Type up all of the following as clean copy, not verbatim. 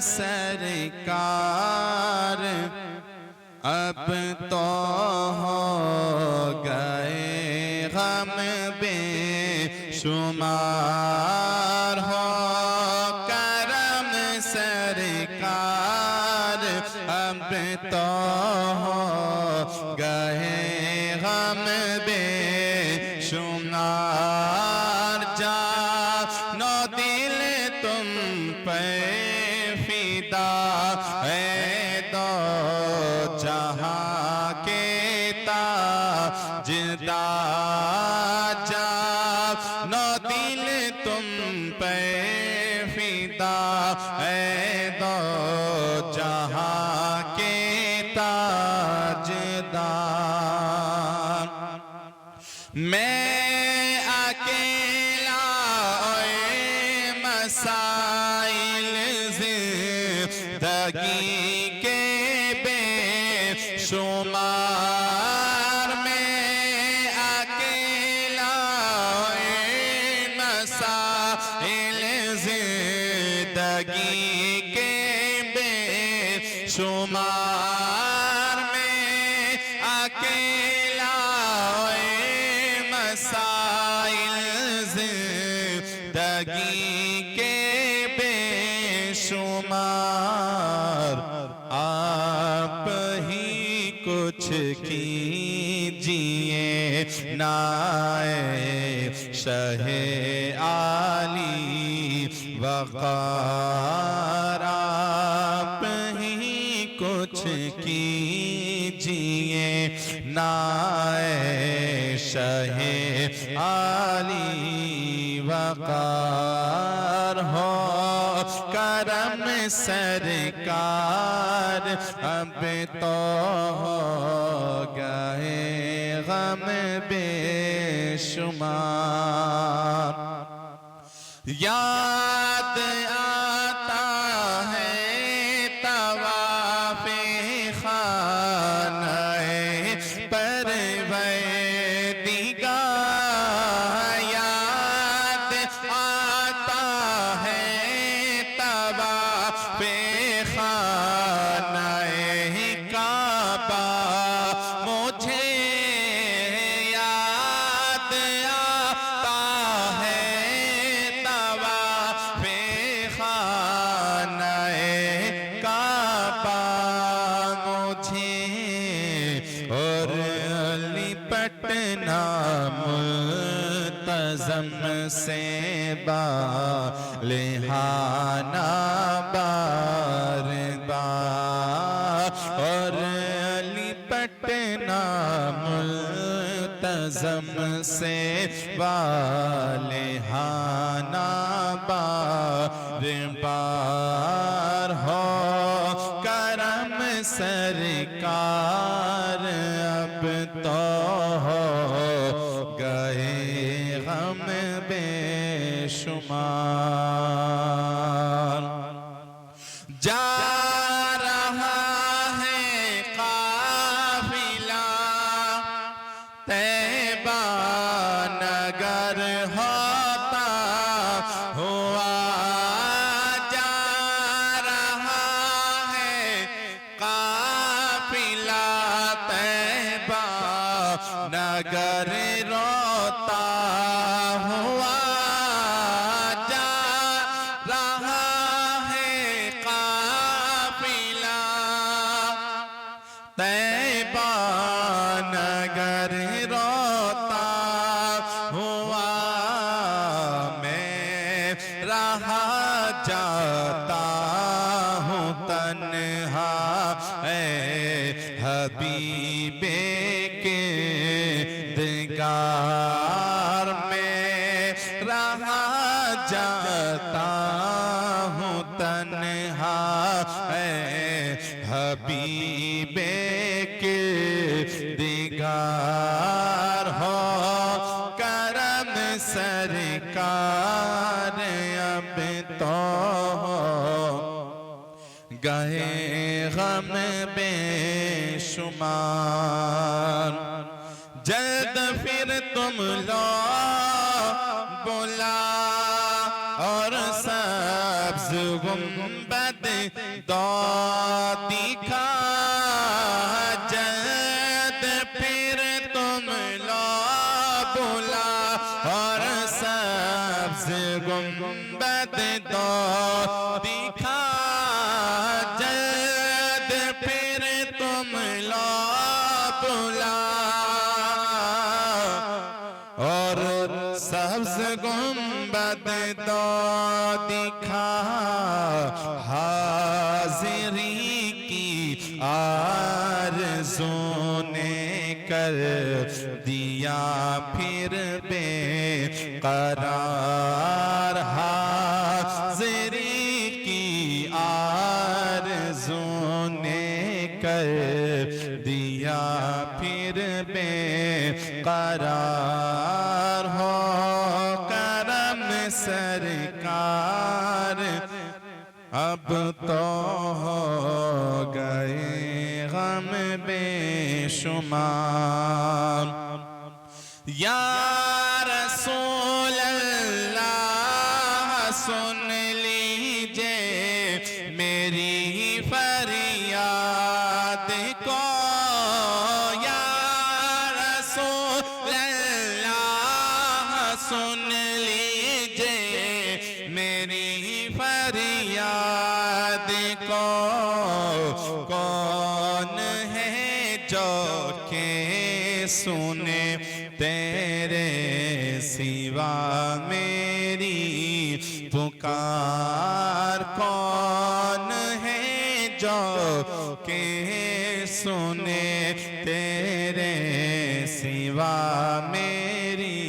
سرکار اب تو ہو گئے غم بے شمار ہو کرم سرکار اب تو ہو گئے غم بے شمار جانو دل تم پہ فدا ہے دو جہاں کے تاجدار جانو دل تم پہ فدا ہے دو جہاں کے تاجدار میں اکیلا مسائل زندگی کے بے شمار میں اکیلا مسائل زندگی کے بے شمار میں اکیلا مسائل زندگی کے بے شمار آپ ہی کچھ کیجئے نائے شہ عالی وقار آپ ہی کچھ کیجئے نائے شہ عالی وقار ہو کرم سرکار اب تو ہو گئے غم بے شمار یاد آتا ہے طواف خانہ پروردگار یاد آتا ہے طواف خانہ کعبہ مجھے یاد آتا ہے طواف خانہ کعبہ مجھے اور لپٹنا ملتزم سے بالہانہ بار بار اور لپٹنا ملتزم سے بالہانہ بار بار ہو کرم سرکار اب تو ہو گئے غم بے شمار جا رہا ہے قافلہ طیبہ نگر ہوتا ہوا جا رہا ہے قافلہ طیبہ نگر روتا ہوا جا رہا ہے قافلہ طیبہ نگر روتا ہوا میں رہا جاتا ہوں تنہا اے حبیب کردگار میں رہا جاتا ہوں تنہا اے حبیب کردگار ہو کرم سرکار اب تو ہو گئے غم بے شمار جلد پھر تم لو بلا اور سبز گنبد دو دکھا جد پھر تم لو بلا اور سبز گنبد دو دکھا جد پھر تم لو بلا اور سبز گنبد دو دکھا حاضری کی آرزو نے کر دیا پھر بے قرار حاضری کی آرزو نے کر دیا پھر بے قرار ہو کرم سرکار اب تو ہو گئے غم بے شمار یا رسول اللہ سن لیجئے میری فریاد کو یا رسول اللہ سن لیجئے میری فریاد کو کون ہے جو کہ سنے تیرے سوا میری پکار کون ہے جو کہ سنے تیرے سوا میری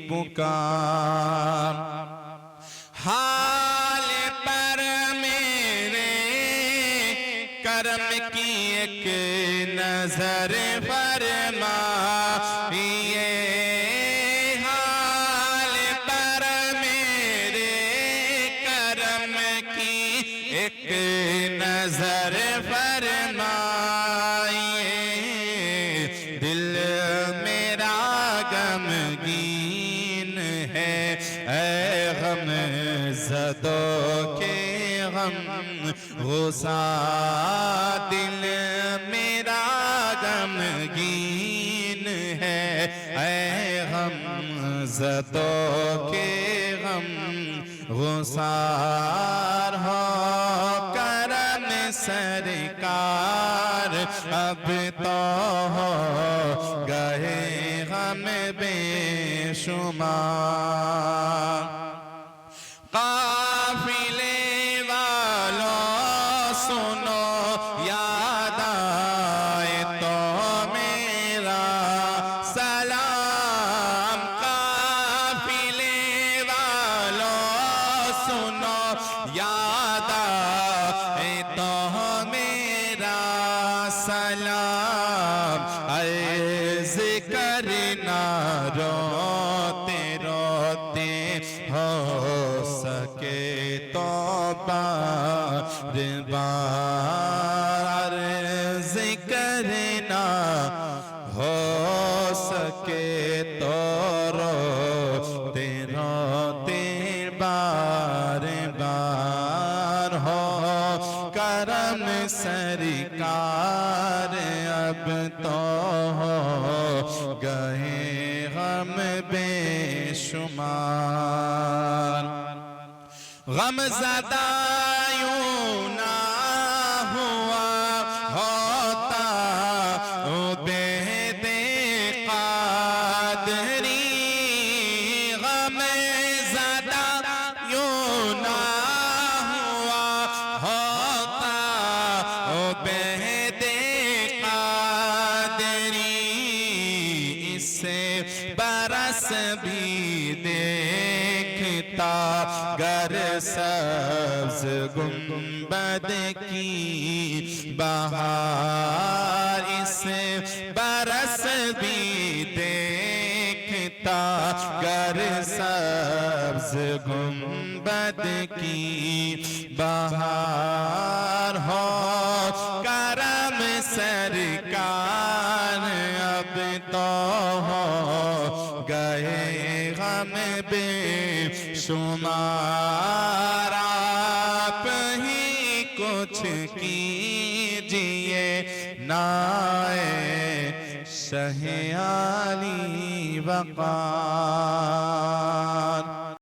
پکار حال پر میرے کرم کی ایک نظر فرما حال پر میرے کرم کی ایک نظر فرمائیے دل میرا غمگین ہے اے غم زدوں کے غم غصہ دل میرا غمگین ہے اے غم زدوں کے غم غصار ہو کرم سرکار اب تو ہو گئے غم بے شمار قافلے والوں سنو یاد آئے تو میرا سلام قافلے والوں سنو یاد آئے تو میرا سلام عرض کرنا روتے روتے ہو سکے تو بار بار عرض کرنا ہو سکے تو روتے روتے بار بار ہو کرم سرکار اب تو ہو گئے غم بے شمار غم زدہ یوں نہ ہوا ہوتا عبید قادری غم زدہ یوں نہ ہوا ہوتا عبید قادری اس سے برس بھی دیکھتا گر سبز گنبد کی بہار اس برس بھی دیکھتا گر سبز گنبد کی بہار ہو کرم سرکار اب تو ہو گئے غم بے شمار کچھ کیجئے نائے شہ عالی وقار